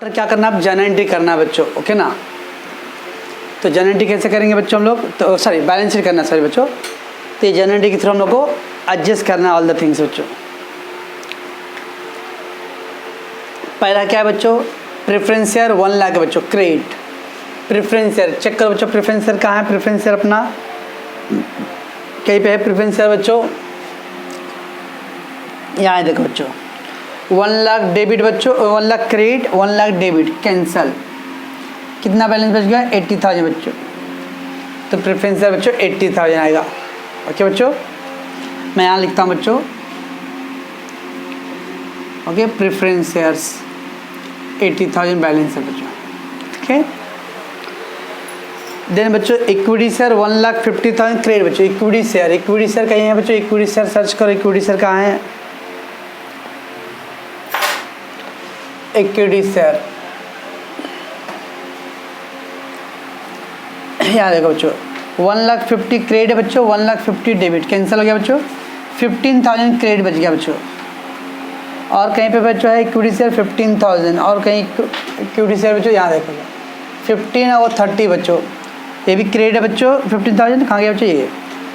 तो क्या करना है, जर्नल एंट्री करना है बच्चों, ओके ना। तो जर्नल एंट्री कैसे करेंगे बच्चों हम लोग, तो सॉरी बैलेंस शीट करना है सॉरी बच्चों। तो ये जर्नल एंट्री के थ्रू हम लोग को एडजस्ट करना है ऑल द थिंग्स बच्चों। पहला क्या है बच्चों, प्रेफरेंस शेयर 1 लाख है बच्चों, क्रेडिट प्रेफरेंस शेयर चेक करो बच्चों। प्रेफरेंस शेयर कहाँ है, प्रेफरेंस शेयर अपना कहीं पे है प्रेफरेंस शेयर बच्चों, यहाँ है देखो बच्चों। 1 लाख डेबिट बच्चों, 1 lakh credit 1 lakh debit cancel, कितना बैलेंस बच गया 80,000 बच्चों। तो प्रेफरेंस शेयर बच्चों 80,000 आएगा, ओके बच्चों। मैं यहाँ लिखता हूँ बच्चों, ओके प्रेफरेंस शेयर्स 80,000 बैलेंस है बच्चों, ठीक है। देन बच्चों इक्विटी शेयर 1,50,000 क्रेडिट बच्चों। इक्विटी शेयर कहीं है बच्चों, इक्विटी शेयर सर्च करो, इक्विटी शेयर कहाँ है, इक्विटी शेयर यहाँ देखो बच्चों 1,50,000 क्रेडिट है बच्चों, 1,50,000 डेबिट कैंसिल हो गया बच्चों। 15,000 क्रेडिट बच गया बच्चों। और कहीं पे बच्चों है इक्विटी शेयर 15,000 और कहीं इक्विटी शेयर बच्चों यहाँ देखो 15 और 30 बच्चों, ये भी क्रेडिट है बच्चों 15,000 कहाँ गया बच्चों ये,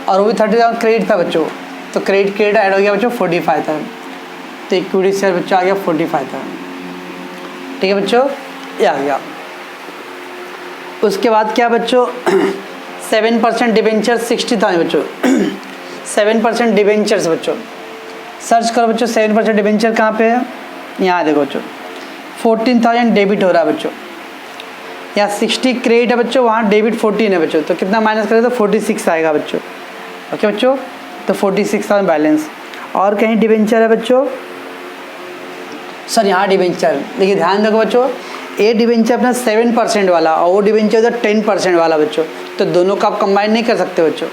और वो भी 30,000 क्रेडिट था बच्चों। तो क्रेडिट ऐड हो गया बच्चों 45,000। तो इक्विटी शेयर बच्चों आ गया 45,000, ठीक है बच्चों, ये आ गया। उसके बाद क्या बच्चों 7% डिबेंचर 60,000 बच्चों 7% डिबेंचर्स बच्चों सर्च करो बच्चों। 7% डिबेंचर कहाँ पे है, यहाँ देखो बच्चों 14,000 डेबिट हो रहा है बच्चों, यहाँ 60 क्रेडिट है बच्चों, वहाँ डेबिट 14 है बच्चों। तो कितना माइनस करें तो 46 आएगा बच्चों, ओके बच्चों। तो 46,000 बैलेंस। और कहीं डिबेंचर है बच्चों, सर यहाँ डिबेंचर, देखिए ध्यान रखो बच्चों, ये डिबेंचर अपना 7% वाला और वो डिबेंचर उधर 10% वाला बच्चों। तो दोनों का आप कंबाइन नहीं कर सकते बच्चों।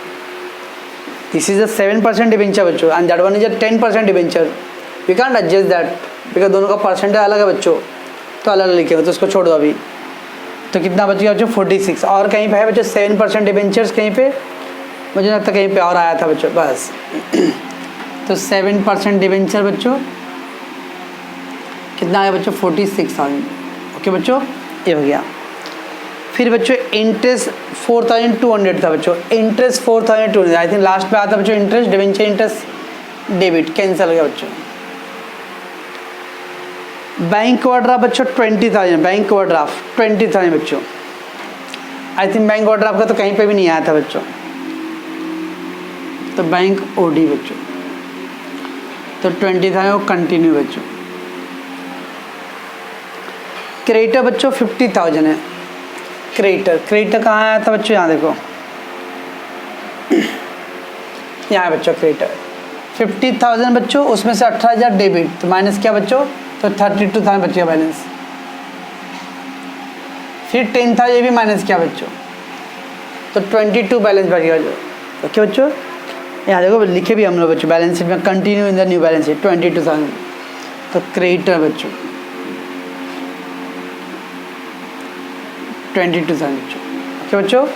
दिस इज अ 7% डिबेंचर बच्चों and that one is a 10% debenture. We can't adjust that because दोनों का परसेंटेज अलग है बच्चों, तो अलग लिखेगा, तो उसको छोड़ दो अभी। तो कितना बच गया बच्चों 46। और कहीं पे है बच्चों 7% डिबेंचर्स, कहीं पे मुझे लगता है कहीं पे और आया था बच्चों बस। तो 7% डिबेंचर बच्चों कितना आया बच्चों 46,000, ओके बच्चों, ये हो गया। फिर बच्चों इंटरेस्ट 4,200 था बच्चों, इंटरेस्ट 4,200 आई थिंक लास्ट पे आता बच्चों। Interest debenture interest debit cancel हो गया बच्चों। बैंक ओवरड्राफ्ट बच्चों 20,000, बैंक ओवरड्राफ्ट 20,000 बच्चों। आई थिंक बैंक ओवरड्राफ्ट का तो कहीं पे भी नहीं आया था बच्चों। तो बैंक ओडी बच्चों, तो 20,000 कंटिन्यू बच्चों। क्रेडिटर बच्चों 50,000 है, क्रेडिटर कहाँ आया था बच्चों, यहाँ देखो यहाँ है बच्चों क्रेडिटर 50,000 बच्चों, उसमें से 18,000 डेबिट, तो माइनस क्या बच्चों, तो 32,000 बच गया बैलेंस। फिर 10,000 ये भी माइनस किया बच्चों, तो 22 बैलेंस बच गया बच्चों, ओके बच्चों। यहाँ देखो लिखे भी हम लोग बच्चों बैलेंस शीट में, continue in the new balance sheet 22,000। तो क्रेडिटर बच्चों 22,000 बच्चों, ओके बच्चों।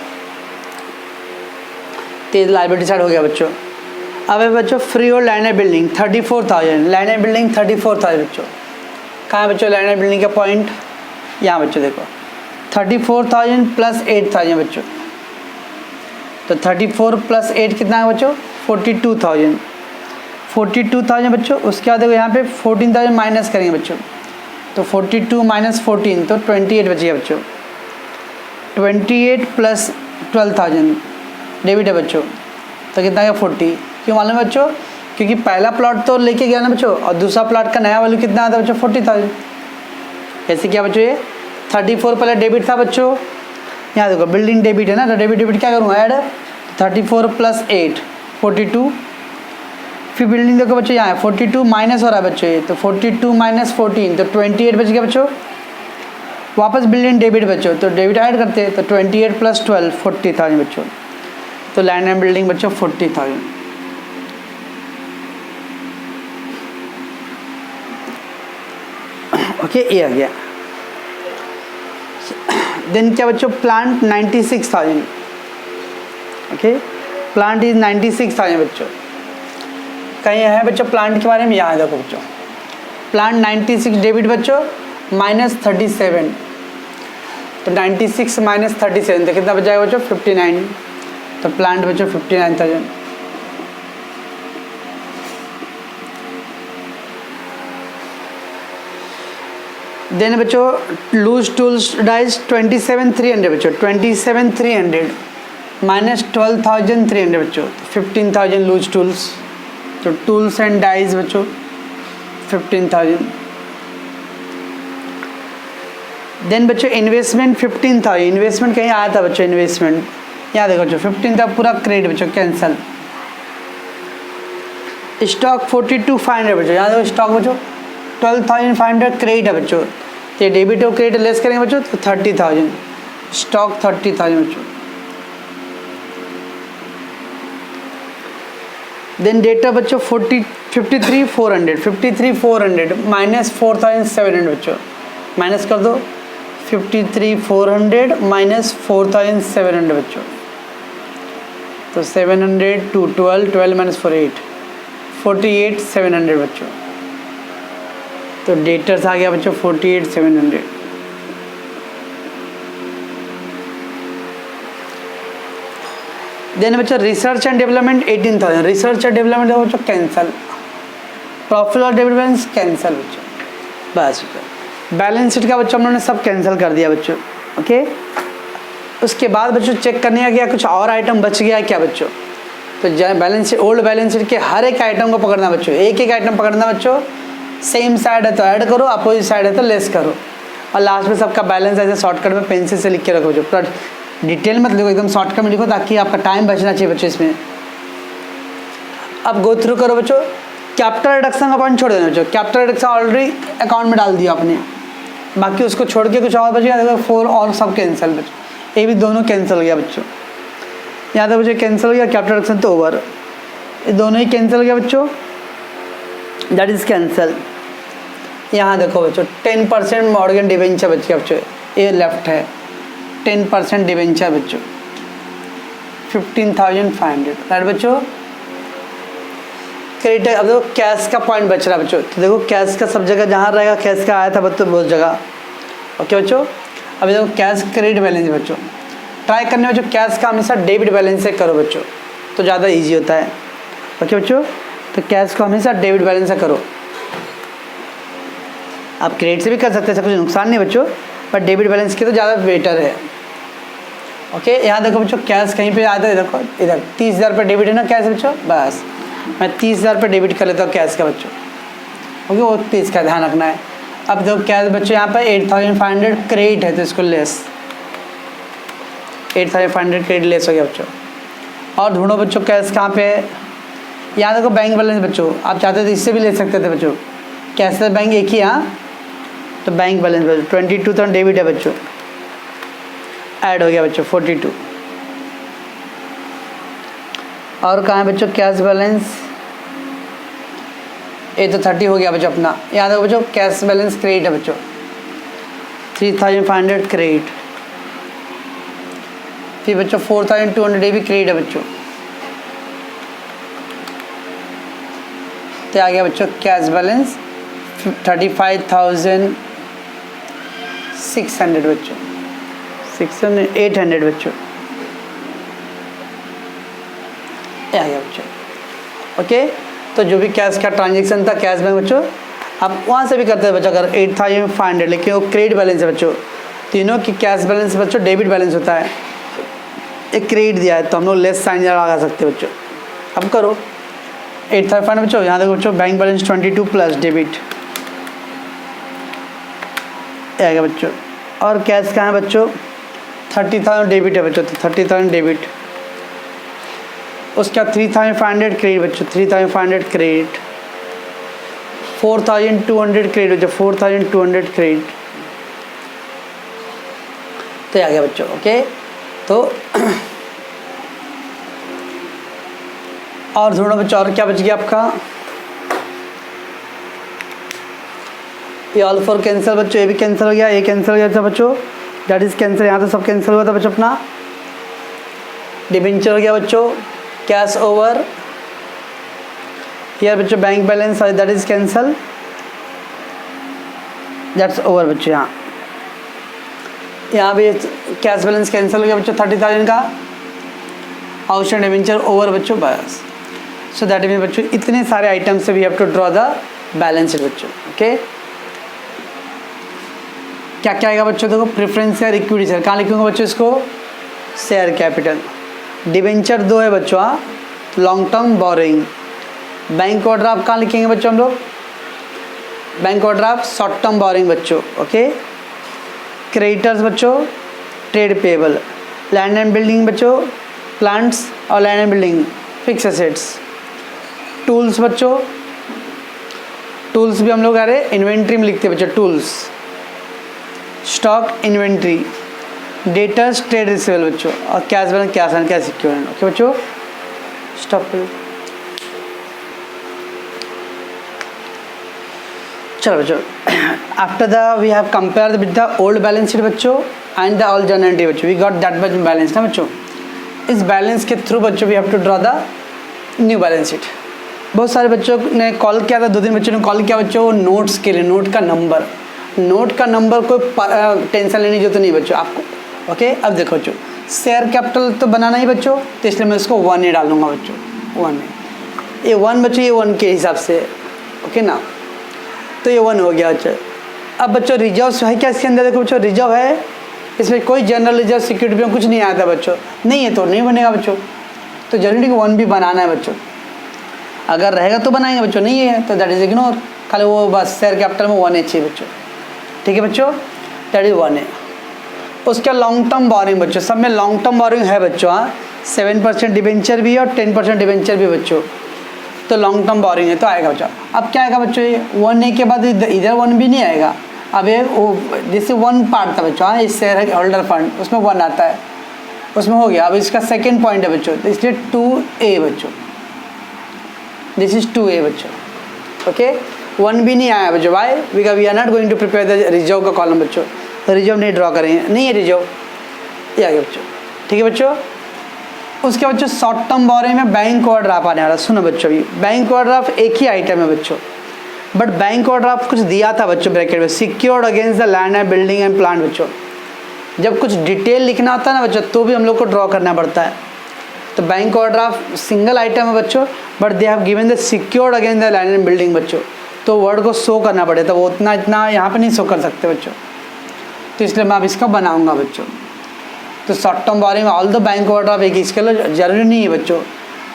तेज लाइबिलिटी साइड हो गया बच्चों। अब है बच्चों फ्री और land and building 34,000, land and building 34,000 बच्चों। कहाँ है बच्चों लैंड एंड बिल्डिंग का पॉइंट, यहाँ बच्चों देखो 34,000 प्लस 8,000 बच्चों। तो 34 प्लस 8 कितना है बच्चों 42,000, 42,000 बच्चों। उसके बाद देखो यहाँ पे 14,000 माइनस करेंगे बच्चों, तो 42 माइनस 14 तो 28 बचिए बच्चों। 28 प्लस 12,000 डेबिट है बच्चों, तो कितना है 40। क्यों मालूम है बच्चों, क्योंकि पहला प्लॉट तो लेके गया ना बच्चों, और दूसरा प्लॉट का नया वैल्यू कितना आता बच्चों 40,000। ऐसे क्या बच्चों ये 34 पहले डेबिट था बच्चों, यहाँ देखो बिल्डिंग डेबिट है ना, तो डेबिट क्या करूँगा ऐड 34 प्लस 8 42। फिर बिल्डिंग देखो बच्चों यहाँ है 42 माइनस हो रहा है बच्चों ये, तो 42 माइनस 14 तो 28 बच गया बच्चों। वापस बिल्डिंग डेबिट बच्चों, तो डेबिट ऐड करते हैं, तो 28 प्लस 12 40,000 बच्चों। तो लैंड एंड बिल्डिंग बच्चों 40,000, ओके ये आ गया। देन क्या बच्चों प्लांट 96,000, ओके प्लांट इज 96,000 बच्चों। कहीं है बच्चों प्लांट के बारे में, यहाँ देखो बच्चों प्लांट 96 डेबिट बच्चों, -37, तो 96 माइनस 37 तो कितना बच जाएगा बच्चों 59, तो प्लांट बच्चों 59,000। देन बच्चों लूज टूल्स डाइज 27,300 बच्चों, 27,300 माइनस 12,300 बच्चों, 15,000 लूज टूल्स, तो टूल्स एंड डाइज बच्चों 15,000। देन बच्चों इन्वेस्टमेंट 15,000, इन्वेस्टमेंट कहीं आया था बच्चों, इन्वेस्टमेंट यहाँ देखो बच्चों 15 था पूरा क्रेडिट बच्चों, कैंसल। स्टॉक 42,500 बच्चों, यहाँ देखो स्टॉक बच्चों 12,500 क्रेडिट है बच्चों, तो ये डेबिट और क्रेडिट लेस करेंगे बच्चों तो 30,000, स्टॉक 30,000 बच्चों। देन डेटा बच्चों 53,400 माइनस 4,700 बच्चों, माइनस कर दो 53,400 माइनस 4,700 बच्चों, तो 700 टू 12 माइनस 48,700 बच्चों, तो डेटर्स आ गया बच्चों 48,700। देन बच्चों research and development 18,000, research and development देखो बच्चों कैंसल, प्रॉफिट और डेबिट बैलेंस कैंसल बच्चों, बस बैलेंस शीट का बच्चों हम लोगों ने सब कैंसिल कर दिया बच्चों। ओके, उसके बाद बच्चों चेक करने का क्या कुछ और आइटम बच गया है क्या बच्चों, तो balance sheet old balance sheet के हर एक आइटम को पकड़ना बच्चों, एक एक आइटम पकड़ना बच्चों, सेम साइड है तो ऐड करो, अपोजिट साइड है तो लेस करो, और लास्ट में सबका बैलेंस ऐसे शॉर्टकट में पेंसिल से लिख के रखो बच्चों, पूरा डिटेल मत लिखो, एकदम शॉर्टकट में लिखो ताकि आपका टाइम बचना चाहिए बच्चों इसमें। अब गो थ्रू करो बच्चों, कैपिटल रिडक्शन का पॉइंट छोड़ देना बच्चों, कैपिटल रिडक्शन ऑलरेडी अकाउंट में डाल दिया आपने, बाकी उसको छोड़ के कुछ और बच गया, देखो 4 और सब कैंसिल बच्चों, ये भी दोनों कैंसिल हो गया बच्चों, यहाँ तक बच्चों कैंसिल हो गया, कैपिटल रिडक्शन तो ओवर, ये दोनों ही कैंसिल हो गया बच्चों, दैट इज कैंसिल। यहाँ देखो बच्चों 10% मॉर्गन डिवेंचर बच गया बच्चों, ये लेफ्ट है 10% डिवेंचर बच्चों 15,500, राइट बच्चों। क्रेडिट अब देखो कैश का पॉइंट बच रहा है बच्चों, तो देखो कैश का सब जगह जहाँ रहेगा कैश का आया था बच्चों बहुत जगह। ओके बच्चों, अब देखो कैश क्रेडिट बैलेंस बच्चों, ट्राई करने बच्चों कैश का हमेशा डेबिट बैलेंस से करो बच्चों, तो ज़्यादा इजी होता है। ओके बच्चों, तो कैश को हमेशा डेबिट बैलेंस से करो, आप क्रेडिट से भी कर सकते हैं, सब कुछ नुकसान नहीं बच्चों, पर डेबिट बैलेंस की तो ज़्यादा बेटर है। ओके, यहाँ देखो बच्चों कैश कहीं पे आता है, देखो इधर 30,000 रुपये डेबिट है ना कैश बच्चों, बस मैं 30,000 रुपये डेबिट कर लेता हूँ कैश का बच्चों। ओके, वो 30 का ध्यान रखना है। अब देखो कैश बच्चों यहाँ पर 8,500 क्रेडिट है, तो इसको लेस 8,500 क्रेडिट लेस हो गया बच्चों। और ढूंढो बच्चों कैश कहाँ पे है, यहाँ देखो बैंक बैलेंस बच्चों, आप चाहते तो इससे भी ले सकते थे बच्चों, कैश से बैंक एक ही, हाँ तो बैंक बैलेंस बच्चों 22,000 डेबिट है बच्चों, ऐड हो गया बच्चों 42। और कहाँ है बच्चों कैश बैलेंस, ये तो 30 हो गया बच्चों अपना। यहाँ देखो बच्चों कैश बैलेंस क्रेडिट है बच्चों 3,500 क्रेडिट, फिर बच्चों 4,200 भी क्रेडिट है बच्चों, तो आ गया बच्चों कैश बैलेंस 35,600 बच्चों, 800 बच्चों, ये आ गया बच्चों। ओके, तो जो भी कैश का ट्रांजेक्शन था कैश बैंक बच्चों, आप वहाँ से भी करते हैं बच्चों, अगर 8,500 लेकिन वो क्रेडिट बैलेंस है बच्चों, तीनों की कैश बैलेंस बच्चों डेबिट बैलेंस होता है, एक क्रेडिट दिया है तो हम लोग लेस साइन लगा सकते हैं बच्चों। अब करो 8,500 बच्चों, यहाँ देखो बच्चों बैंक बैलेंस 22 प्लस डेबिट आएगा बच्चों। और कैश कहाँ है बच्चों 30,000 डेबिट है बच्चों, तो 30,000 डेबिट, उसका 3,500 क्रेडिट बच्चों, 3,500 क्रेडिट, 4,200 क्रेडिट बच्चों, 4,200 क्रेडिट, तो आ गया बच्चों। ओके, तो और ढूंढो बच्चों और क्या बच गया आपका, ये ऑल फोर कैंसिल बच्चों, ये भी कैंसिल हो गया, ये कैंसिल हो गया था बच्चों, दैट इज कैंसिल, यहाँ तो सब कैंसिल हुआ था बच्चों अपना। डिबेंचर हो गया बच्चों, कैश ओवर, हियर बच्चों bank balance that is cancel, that's over बच्चों। यहाँ भी कैश बैलेंस कैंसिल हो गया बच्चों 30,000 का, आउटस्टैंडिंग डिबेंचर ओवर बच्चों बस। सो दैट मीन बच्चों इतने सारे आइटम से we have to draw the balance sheet बच्चों। ओके, क्या क्या आएगा बच्चों, देखो प्रेफरेंस शेयर, इक्विटी शेयर, कहाँ लिखूंगा बच्चों इसको, शेयर कैपिटल। डिबेंचर 2 है बच्चों, हाँ, long term borrowing. Bank overdraft कहाँ लिखेंगे बच्चों हम लोग, bank overdraft short term borrowing बच्चों। ओके, क्रेडिटर्स बच्चों trade payable, land and building बच्चों प्लांट्स और land and building fix assets. Tools बच्चों, टूल्स भी हम लोग अरे इन्वेंट्री में लिखते हैं बच्चों, tools. Stock inventory, debtors trade receivable बच्चों, और cash balance cash and cash equivalent. Okay बच्चों, स्टॉप करो। चलो बच्चों, after the we have compare with the old balance sheet बच्चों and the all general entry बच्चों, we got that much balance ना बच्चों। इस बैलेंस के थ्रू बच्चों we have to draw the new balance sheet. बहुत सारे बच्चों ने कॉल किया था, 2 दिन बच्चों ने कॉल किया बच्चों नोट्स के लिए, नोट का नंबर, नोट का नंबर कोई टेंशन लेने की जरूरत नहीं बच्चों आपको। ओके, अब देखो बच्चों शेयर कैपिटल तो बनाना ही बच्चों, तो इसलिए मैं इसको 1A डालूंगा बच्चों, 1A। ये 1 बच्चों, ये 1 के हिसाब से, ओके ना, तो ये 1 हो गया बच्चों। अब बच्चों रिजर्व है क्या इसके अंदर, देखो बच्चों रिजर्व है, इसमें कोई जनरल रिजर्व सिक्योरिटी में कुछ नहीं आता बच्चों, नहीं है तो नहीं बनेगा बच्चों, तो जरूरी कि 1 भी बनाना है बच्चों, अगर रहेगा तो बनाएंगे बच्चों, नहीं है तो दैट इज इग्नोर, खाली वो बस शेयर कैपिटल में 1A चाहिए बच्चों। ठीक है बच्चों, दैट इज 1A। उसके लॉन्ग टर्म बोरिंग बच्चों, सब में लॉन्ग टर्म बोरिंग है बच्चों, हाँ, 7% डिबेंचर भी है और 10% डिबेंचर भी बच्चों, तो लॉन्ग टर्म बोरिंग है तो आएगा बच्चों। अब क्या आएगा बच्चों, ये 1A के बाद इधर 1 भी नहीं आएगा, अब ये जैसे 1 पार्ट था बच्चों, हाँ, इस शेयर होल्डर फंड उसमें 1 आता है, उसमें हो गया। अब इसका सेकेंड पॉइंट है बच्चों, तो इसलिए 2A बच्चों, दिस इज 2A बच्चों। ओके, 1 भी नहीं आया बच्चों, why, because we are not going to prepare the reserve का कॉलम बच्चों, तो रिजर्व नहीं ड्रॉ करेंगे, नहीं है रिजर्व, ये आ गया बच्चों। ठीक है बच्चों, उसके बच्चों शॉर्ट टर्म बोरिंग में बैंक ओवरड्राफ्ट आने वाला। सुनो बच्चों, अभी बैंक ओवरड्राफ्ट एक ही आइटम है बच्चों, बट बैंक ओवरड्राफ्ट कुछ दिया था बच्चों ब्रैकेट में, secured against the land and building and plant बच्चों। जब कुछ डिटेल लिखना होता है ना बच्चों, तो भी हम लोग को ड्रॉ करना पड़ता है। तो बैंक ओवरड्राफ्ट सिंगल आइटम है बच्चों, but they have given the secured against the land and building बच्चों, तो वर्ड को शो करना पड़े, तो वो उतना इतना यहाँ पे नहीं शो कर सकते बच्चों, तो इसलिए मैं अब इसका बनाऊंगा बच्चों। तो शॉर्ट टर्म बोरिंग में ऑल द बैंक ओवरड्राफ्ट एक इसके लिए जरूरी नहीं है बच्चों,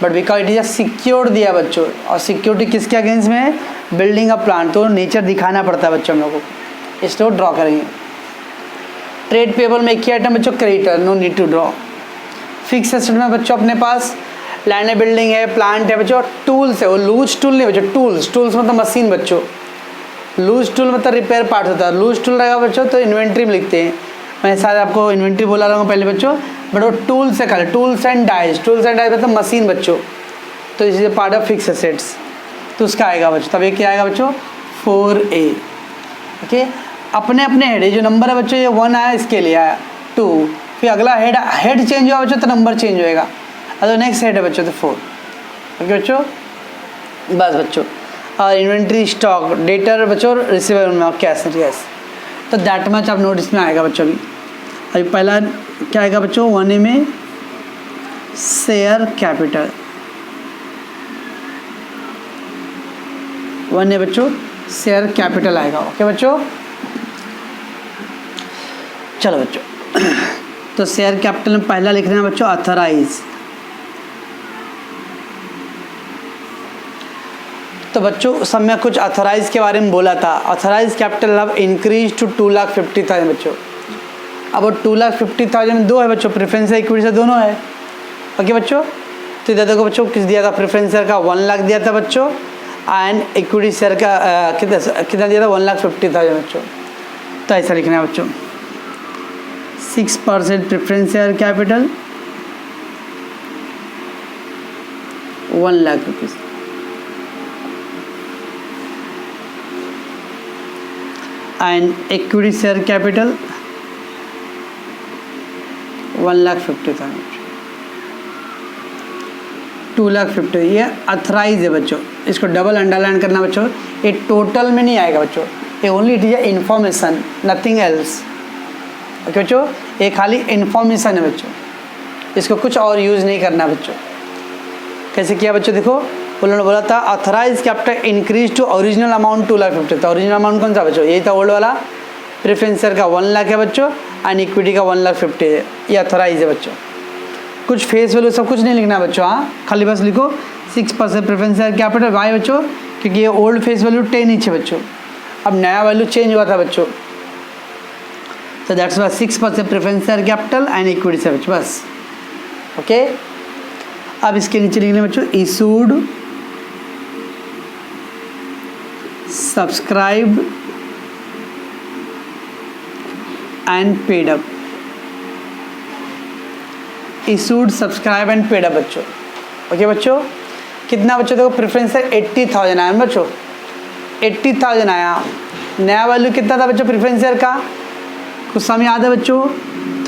but because it is secured दिया बच्चों, और सिक्योरिटी किसके अगेंस्ट में है, बिल्डिंग ऑफ प्लांट, तो नेचर दिखाना पड़ता है बच्चों हम लोगों को, इसलिए ड्रॉ करेंगे। ट्रेड पेबल में एक ही आइटम बच्चों creditor, no need to draw. Fix asset में बच्चों अपने पास लैंड एंड बिल्डिंग है, प्लांट है बच्चों, टूल्स है, वो लूज टूल नहीं बच्चों, टूल्स मतलब मशीन बच्चों, लूज टूल मतलब रिपेयर पार्ट होता है, लूज टूल रहेगा बच्चों तो इन्वेंट्री में लिखते हैं, मैं शायद आपको इन्वेंट्री बोला रहा हूँ पहले बच्चों, बट वो टूल्स है खाली, टूल्स एंड डाइज मतलब मशीन बच्चों, तो इस पार्ट ऑफ फिक्स एसेट्स, तो उसका आएगा बच्चों, तब ये क्या आएगा बच्चों 4A। ओके, अपने अपने हेड, ये जो नंबर है बच्चों, ये 1 आया, इसके लिए आया 2, फिर अगला हेड चेंज हुआ बच्चों तो नंबर चेंज होएगा, अगर नेक्स्ट हेड है बच्चों तो 4। ओके बच्चों, बस बच्चों, और इन्वेंट्री स्टॉक डेटर बच्चों रिसीवेबल में कैश, तो दैट मच आप नोटिस में आएगा बच्चों। अभी पहला क्या आएगा बच्चों 1A में शेयर कैपिटल, 1A बच्चों शेयर कैपिटल आएगा। ओके बच्चों, चलो बच्चों, तो शेयर कैपिटल में पहला लिखना है बच्चों ऑथराइज। तो बच्चों सब में कुछ ऑथराइज के बारे में बोला था, ऑथराइज कैपिटल अब इंक्रीज टू 2,50,000 बच्चों। अब वो 2,50,000 में 2 है बच्चों, प्रेफरेंस है इक्विटी से दोनों है। ओके बच्चों, तो इधर देखो बच्चों किस दिया था, प्रेफरेंस शेयर का 1 लाख दिया था बच्चों, एंड इक्विटी शेयर का कितना दिया था 1,50,000 बच्चों। तो ऐसा लिखना है बच्चों, 6% preference share capital 1 lakh rupees, and equity share capital 1,50,000, 2,50,000। ये अथराइज है बच्चों, इसको डबल अंडरलाइन करना बच्चों, ये टोटल में नहीं आएगा बच्चों, ये only it is a information, nothing else. Okay बच्चों, ये खाली इंफॉर्मेशन है बच्चों, इसको कुछ और यूज़ नहीं करना बच्चों। कैसे किया बच्चों, देखो उन्होंने बोला था authorise capital increase to original amount 2,50,000। तो ओरिजिनल अमाउंट कौन सा बच्चों, यही था ओल्ड वाला, प्रेफरेंस शेयर का 1 लाख है बच्चों एंड इक्विटी का 1,50,000 है, ये ऑथराइज है बच्चों। कुछ फेस वैल्यू सब कुछ नहीं लिखना बच्चों, हाँ खाली बस लिखो 6% प्रेफरेंस शेयर कैपिटल। वाई बच्चों, क्योंकि ये ओल्ड फेस वैल्यू 10 इंच है बच्चों, अब नया वैल्यू चेंज हुआ था बच्चों, तो that's why 6% preference share capital and equity से बच्चों बस। ओके, अब इसके नीचे लिखने बच्चों issued, subscribe and paid up. Issued, subscribe and paid up बच्चों। ओके बच्चों, कितना बच्चों देखो प्रेफरेंस है 80,000 आया बच्चों, 80,000 आया। नया वैल्यू कितना था बच्चों प्रेफरेंस शेयर का, कुछ समय याद है बच्चों,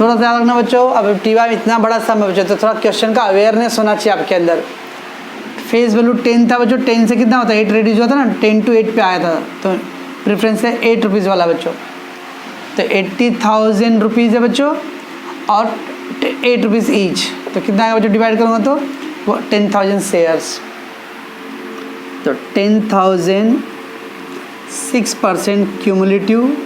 थोड़ा सा याद रखना बच्चों। अब टी.वाई इतना बड़ा सम है बच्चों, तो थोड़ा क्वेश्चन का अवेयरनेस होना चाहिए आपके अंदर। फेस वैल्यू 10 था बच्चों, 10 से कितना होता है 8 रेड्यूस हुआ था ना, 10 to 8 पे आया था, तो प्रेफरेंस है 8 रुपीज़ वाला बच्चों। तो 80,000 रुपीज़ है बच्चों और 8 रुपीज़ ईच, तो कितना आएगा बच्चों, डिवाइड करूँगा तो 10,000 शेयर्स, तो 10,000 6% cumulative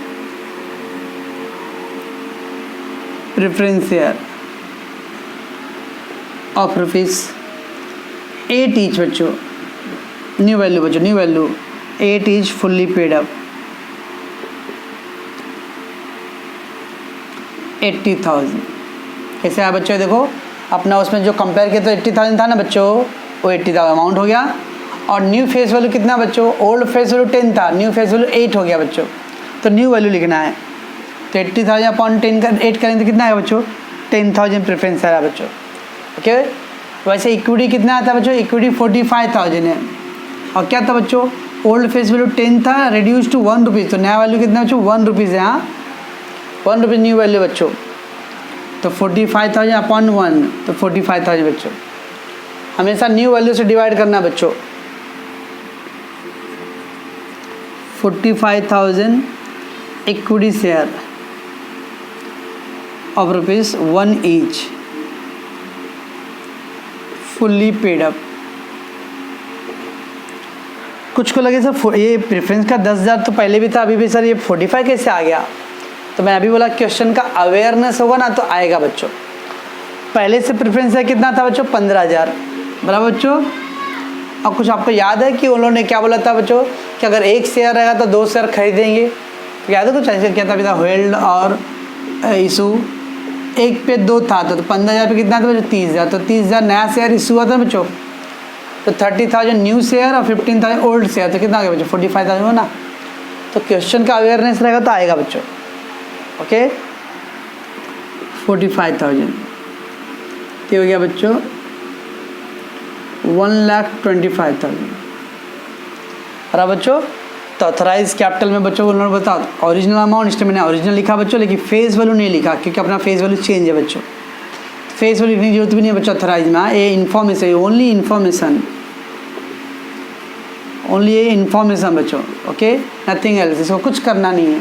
preference share of ₹8 each बच्चों। न्यू वैल्यू बच्चों, new value 8 each fully paid up 80,000। कैसे आया बच्चों, देखो अपना उसमें जो कंपेयर किया तो 80,000 था ना बच्चों, वो 80,000 अमाउंट हो गया। और न्यू फेस वैल्यू कितना बच्चों, ओल्ड फेस वैल्यू 10 था, न्यू फेस वैल्यू 8 हो गया बच्चों, तो न्यू वैल्यू लिखना है। तो 80,000 अपॉन 10 का 8 करेंगे तो कितना है बच्चों, 10,000 प्रेफरेंस है बच्चों। ओके, वैसे इक्विटी कितना आता है बच्चों, इक्विटी 45,000 है। और क्या था बच्चों, ओल्ड फेस वैल्यू 10 था, रिड्यूस टू 1 रुपीज़, तो नया वैल्यू कितना बच्चों 1 रुपीज़ है, हाँ 1 रुपीज़ न्यू वैल्यू बच्चों। तो 45,000 अपॉन 1, तो 45,000 बच्चों। हमेशा न्यू वैल्यू से डिवाइड करना बच्चों। 45,000 equity share of ₹1 each fully paid up. कुछ को लगे सर ये प्रेफरेंस का 10,000 तो पहले भी था, अभी भी सर ये 45 कैसे आ गया, तो मैं अभी बोला क्वेश्चन का अवेयरनेस होगा ना तो आएगा बच्चों। पहले से प्रेफरेंस है कितना था बच्चों 15,000, बराबर बच्चों। और कुछ आपको याद है कि उन्होंने क्या बोला था बच्चों कि अगर 1 शेयर रहेगा तो 2 शेयर खरीदेंगे, तो याद है कुछ ऐसे क्या था होल्ड और इशू, 1 पे 2 था तो 15,000 पे कितना था बच्चों 30,000, तो 30,000 नया शेयर इशू हुआ था बच्चों, तो 30,000 न्यू शेयर और 15,000 ओल्ड शेयर, तो कितना आ गया बच्चों 45,000 हो ना। तो क्वेश्चन का अवेयरनेस रहेगा तो आएगा बच्चों। ओके, 45,000 ये हो गया बच्चों 1,25,000। और बच्चों तो ऑथराइज कैपिटल में बच्चों उन्होंने बताया ओरिजिनल अमाउंट, इसमें मैंने ओरिजिनल लिखा बच्चों, लेकिन फेस वैल्यू नहीं लिखा क्योंकि अपना फेस वैल्यू चेंज है बच्चों। फेस वैल्यू लिखने की जरूरत भी नहीं है बच्चों ऑथराइज में, ये इन्फॉर्मेशन, ओनली इन्फॉर्मेशन, ओनली ये इन्फॉर्मेशन बच्चों। ओके, नथिंग एल्स, इसको कुछ करना नहीं है।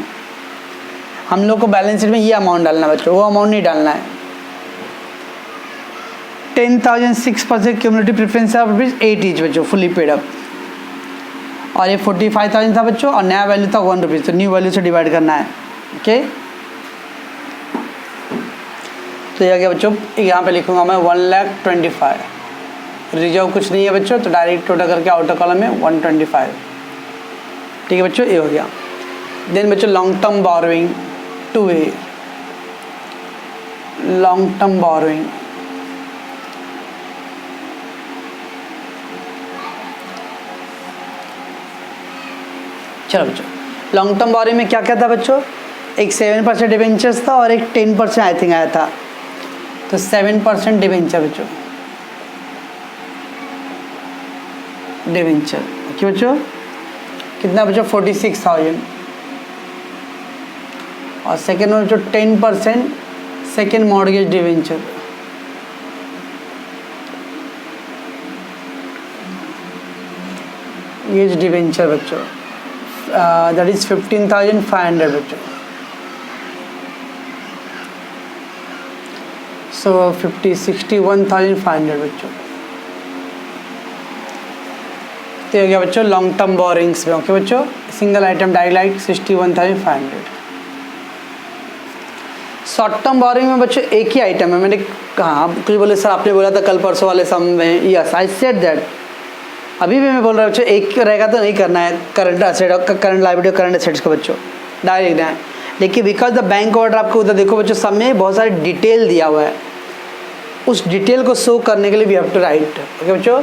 हम लोग को बैलेंस शीट में ये अमाउंट डालना है बच्चों, वो अमाउंट नहीं डालना है। 10,000 6% क्यूमुलेटिव प्रेफरेंस ऑफ ₹8 ईच बच्चों फुल्ली पेड अप। और ये 45,000 था बच्चों और नया वैल्यू था 1 रुपीज़, तो न्यू वैल्यू से डिवाइड करना है। ओके, तो यह क्या बच्चों, यहाँ पे लिखूंगा मैं 1,25,000, रिजर्व कुछ नहीं है बच्चों, तो डायरेक्ट टोटल करके आउटर कॉलम में 125। ठीक है बच्चों, ये हो गया। देन बच्चों long term borrowing 2A, long term borrowing चलो बच्चों, लॉन्ग टर्म बोरोइंग में क्या क्या था बच्चों, एक 7% डिवेंचर्स था और एक 10% आई थिंक आया था, तो 7% डिवेंचर बच्चों, डिवेंचर। ओके बच्चों, कितना बच्चों 46,000। और सेकेंड में बच्चों 10% सेकेंड मॉर्गेज डिवेंचर, ये डिवेंचर बच्चों दैट इज 15,500 बच्चों। सो 61,500 बच्चों। तो हो गया बच्चों लॉन्ग टर्म बोरिंग्स में। ओके बच्चों, single item direct 61,500। Short term borrowing में बच्चों एक ही आइटम है। मैंने कहा कुछ बोले सर आपने बोला था कल परसों वाले सम में, यस आई सेड दैट। अभी भी मैं बोल रहा हूँ बच्चों एक रहेगा तो नहीं करना है current asset, current liability, current assets को बच्चों डायरेक्ट है। लेकिन बिकॉज द बैंक ऑर्डर आपको उधर देखो बच्चों सब में बहुत सारे डिटेल दिया हुआ है, उस डिटेल को शो करने के लिए we have to write. Okay बच्चों,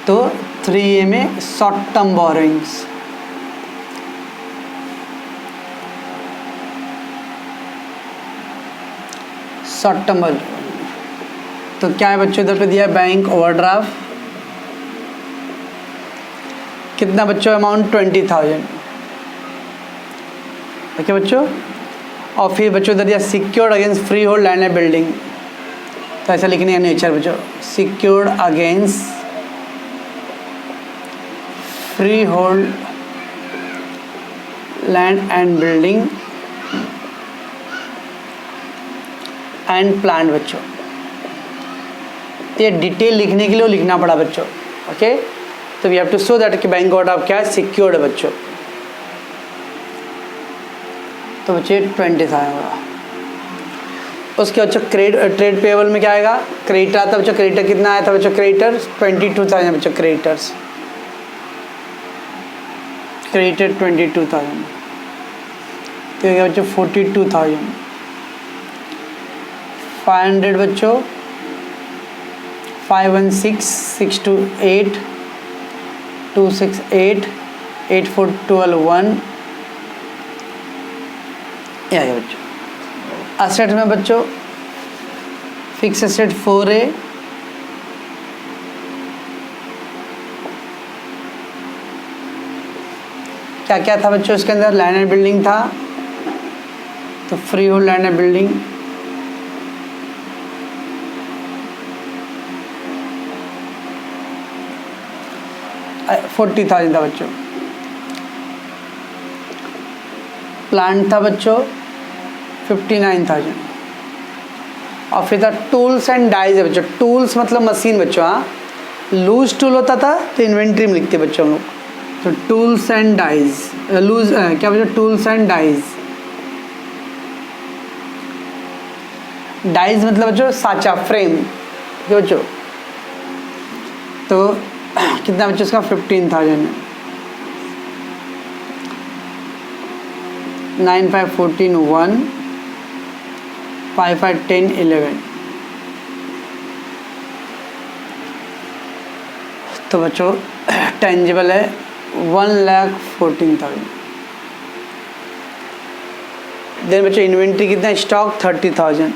तो 3A में short term borrowings. Short term तो क्या है बच्चों, इधर पे दिया है बैंक ओवरड्राफ्ट, कितना बच्चों अमाउंट 20,000। ओके बच्चों, और फिर बच्चों इधर दिया secured against free hold land and building. तो ऐसा लिखने का नेचर बच्चों, secured against free hold land and building and plant बच्चों। ये डिटेल लिखने के लिए लिखना पड़ा बच्चों। ओके, तो we have to show that कि बैंक ऑर्डर आप क्या है सिक्योर्ड है बच्चों। तो बच्चे 20 आएगा। उसके बच्चों ट्रेड पेबल में क्या आएगा, क्रेडिटर आता बच्चों। क्रेडिटर कितना आया था बच्चों, क्रेडिटर 22,000 बच्चों। क्रेडिटर्स क्रेडिटर 22,000, तो ये बच्चों 42,500 बच्चों। 516,628, 268, 84,12,1 ये आएगा बच्चों। असेट में बच्चों फिक्स एसेट 4A, क्या क्या था बच्चों इसके अंदर, लैंड एंड बिल्डिंग था, तो free hold land and building 40,000 था बच्चों। प्लांट था बच्चों 59,000। और फिर था टूल्स एंड डाइज है बच्चों। टूल्स मतलब मशीन बच्चों। हाँ, लूज टूल होता था तो इन्वेंट्री में लिखते बच्चों हम लोग। तो टूल्स एंड डाइज, लूज क्या बच्चों, टूल्स एंड डाइज। डाइज मतलब बच्चों साचा, फ्रेम बच्चों। तो कितना बच्चों इसका 15,000 है। 9, 5, 14, 1, 5, 5, 10, 11। तो बच्चों टेंजिबल है 1,14,000। देन बच्चों इन्वेंट्री कितना, स्टॉक 30,000।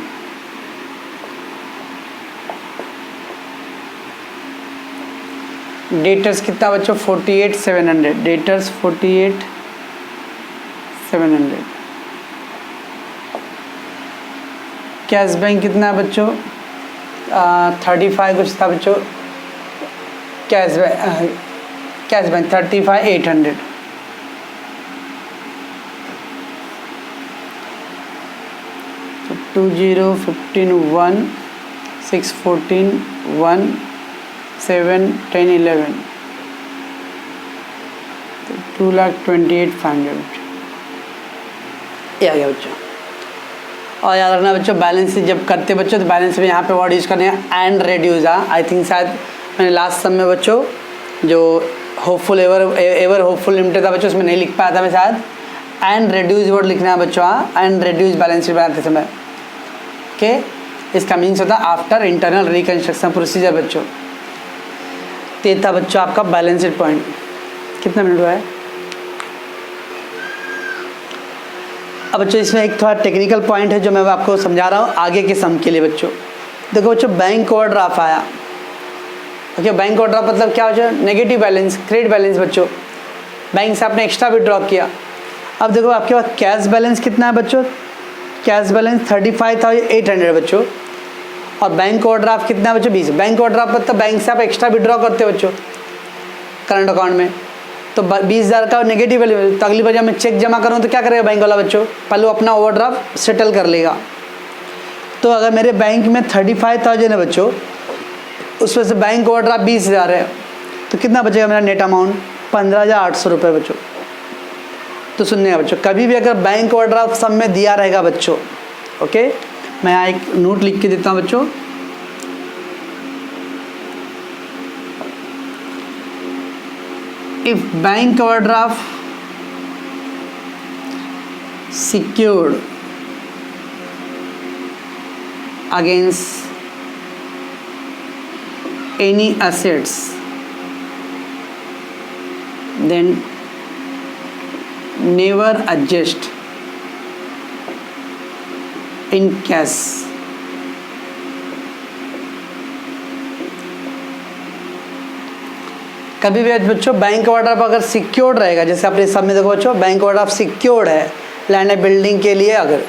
डेटर्स कितना बच्चों 48,700। डेटर्स 48,700। कैश बैंक कितना बच्चों 35 कुछ था बच्चों। Cash bank 35,800। तो 20, 15, 1, 6, 14, 1, 7, 10, 11। तो 2,28,500 ये आ गया बच्चों। और याद रखना बच्चों बैलेंस शीट जब करते बच्चों तो बैलेंस में यहाँ पे वर्ड यूज करने हैं एंड रेड्यूस। आई थिंक शायद मैंने लास्ट सम में बच्चों जो होपफुल एवर होपफुल लिमिटेड था बच्चों उसमें नहीं लिख पाया था मैं शायद। एंड रेड्यूस वर्ड लिखना है बच्चों। हाँ, एंड रेड्यूस बैलेंस शीट बनाते समय। ओके, इसका मीन्स होता है आफ्टर इंटरनल रिकन्स्ट्रक्शन प्रोसीजर बच्चों। तो था बच्चों आपका बैलेंस शीट पॉइंट। कितना मिनट हुआ है अब बच्चों, इसमें एक थोड़ा टेक्निकल पॉइंट है जो मैं आपको समझा रहा हूँ आगे के सम के लिए बच्चों। देखो बच्चों बैंक ओवरड्राफ्ट आया। ओके, बैंक ओवरड्राफ्ट मतलब क्या हो जाए, नेगेटिव बैलेंस, क्रेडिट बैलेंस बच्चों। बैंक से आपने एक्स्ट्रा विड्रॉ किया। अब देखो आपके पास कैश बैलेंस कितना है बच्चों, कैश बैलेंस 35,800 बच्चों। और बैंक ओवरड्राफ्ट कितना है बच्चों 20। बैंक ओवरड्राफ्ट मतलब बैंक से आप एक्स्ट्रा विड्रॉ करते हो बच्चों करंट अकाउंट में। तो 20,000 का नेगेटिव वैल्यू, तो अगली बार जब मैं चेक जमा करूँ तो क्या करेगा बैंक वाला बच्चों, पहले वो अपना ओवरड्राफ्ट सेटल कर लेगा। तो अगर मेरे बैंक में 35,000 है बच्चों, उसमें से बैंक ओवरड्राफ्ट 20,000 है, तो कितना बचेगा मेरा नेट अमाउंट, 15,800 रुपये बच्चों। तो सुनने का बच्चों, कभी भी अगर बैंक ओवरड्राफ्ट सब में दिया रहेगा बच्चों, ओके, मैं यहाँ एक नोट लिख के देता हूँ बच्चों, if bank overdraft secured against any assets, then never adjust in cash. कभी भी बच्चों बैंक ओवरड्राफ्ट अगर सिक्योर्ड रहेगा, जैसे अपने सब में देखो बच्चों बैंक ओवरड्राफ्ट सिक्योर्ड है लैंड एंड बिल्डिंग के लिए अगर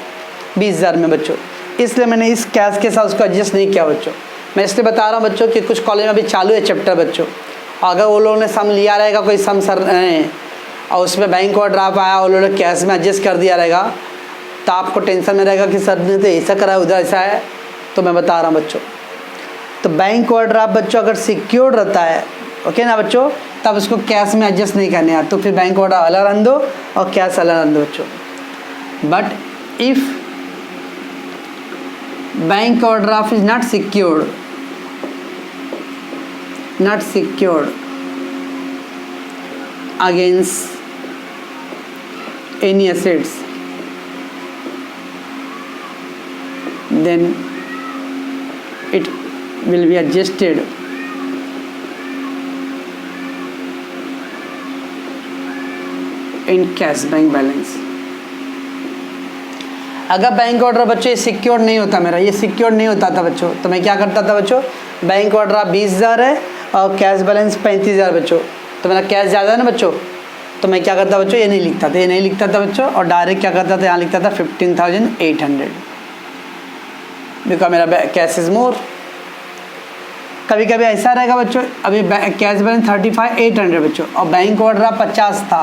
20,000 में बच्चों, इसलिए मैंने इस कैश के साथ उसको एडजस्ट नहीं किया बच्चों। मैं इसलिए बता रहा हूँ बच्चों कि कुछ कॉलेज में अभी चालू है चैप्टर बच्चों, अगर वो लोगों ने सम लिया रहेगा कोई सम सर और उसमें बैंक ओवरड्राफ्ट आया, वो लोगों ने कैश में एडजस्ट कर दिया रहेगा, तो आपको टेंशन में रहेगा कि सर ने तो ऐसा करा है, उधर ऐसा है। तो मैं बता रहा हूँ बच्चों, तो बैंक ओवरड्राफ्ट बच्चों अगर सिक्योर्ड रहता है, ओके ना बच्चों, तब उसको कैश में एडजस्ट नहीं करने हैं, तो फिर बैंक ओवरड्राफ्ट अलग रन दो और कैश अलग रन दो बच्चों। But if bank overdraft is not secured against any assets, then it will be adjusted in cash bank balance। अगर बैंक ऑर्डर बच्चों ये सिक्योर्ड नहीं होता, मेरा ये सिक्योर्ड नहीं होता था बच्चों, तो मैं क्या करता था बच्चों, बैंक ऑर्डर 20,000 है और कैश बैलेंस 35,000 बच्चों, तो मेरा कैश ज़्यादा है ना बच्चों, तो मैं क्या करता बच्चों, ये नहीं लिखता था बच्चों, और डायरेक्ट क्या करता था, यहाँ लिखता था 15,800, बिकॉज मेरा कैश इज मोर। कभी कभी ऐसा रहेगा बच्चों, अभी कैश बैलेंस 35,800 बच्चों और बैंक ओवरड्राफ्ट 50 था,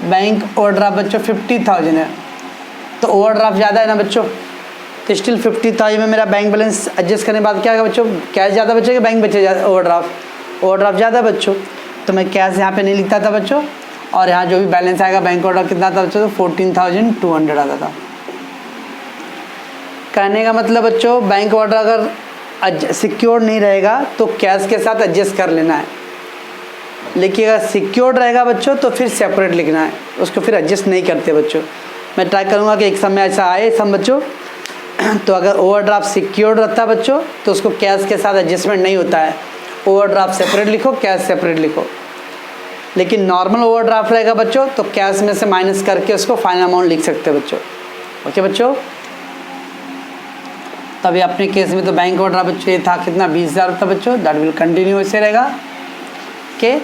बैंक ओवरड्राफ्ट बच्चों 50,000 है, तो ओवरड्राफ्ट ज़्यादा है ना बच्चों, तो स्टिल 50,000 में मेरा बैंक बैलेंस एडजस्ट करने के बाद क्या होगा बच्चों, कैश ज़्यादा बचेगा, बैंक बचेगा, ओवरड्राफ्ट ज़्यादा बच्चों, तो मैं कैश यहाँ पे नहीं लिखता था बच्चों, और यहाँ जो भी बैलेंस आएगा बैंक ओवरड्राफ्ट कितना था बच्चों, तो 14,200 आता था। कहने का मतलब बच्चों, बैंक ओवरड्राफ्ट अगर सिक्योर्ड नहीं रहेगा तो कैश के साथ एडजस्ट कर लेना है, लेकिन अगर सिक्योर्ड रहेगा बच्चों तो फिर सेपरेट लिखना है, उसको फिर एडजस्ट नहीं करते बच्चों। मैं ट्राई करूँगा कि एक समय ऐसा आए सब बच्चों, तो अगर ओवरड्राफ्ट सिक्योर्ड रहता है बच्चों तो उसको कैश के साथ एडजस्टमेंट नहीं होता है, ओवरड्राफ्ट सेपरेट लिखो, कैश सेपरेट लिखो। लेकिन नॉर्मल ओवरड्राफ्ट रहेगा बच्चों तो कैश में से माइनस करके उसको फाइनल अमाउंट लिख सकते हैं बच्चों, ओके बच्चों। तभी अपने केस में तो बैंक ओवरड्राफ्ट बच्चों ये था कितना, 20,000 था बच्चों, दैट विल कंटिन्यू ऐसे रहेगा, ओके।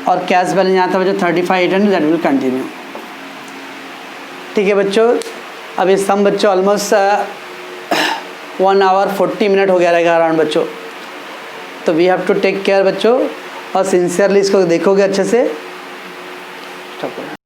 और कैश बैलेंस यहाँ था बच्चों 35,800, दैट विल कंटिन्यू, ठीक है बच्चों। अब ये सम बच्चों ऑलमोस्ट 1 आवर 40 मिनट हो गया रहेगा अराउंड बच्चों, तो we have to take care बच्चों, और सिंसियरली इसको देखोगे अच्छे से,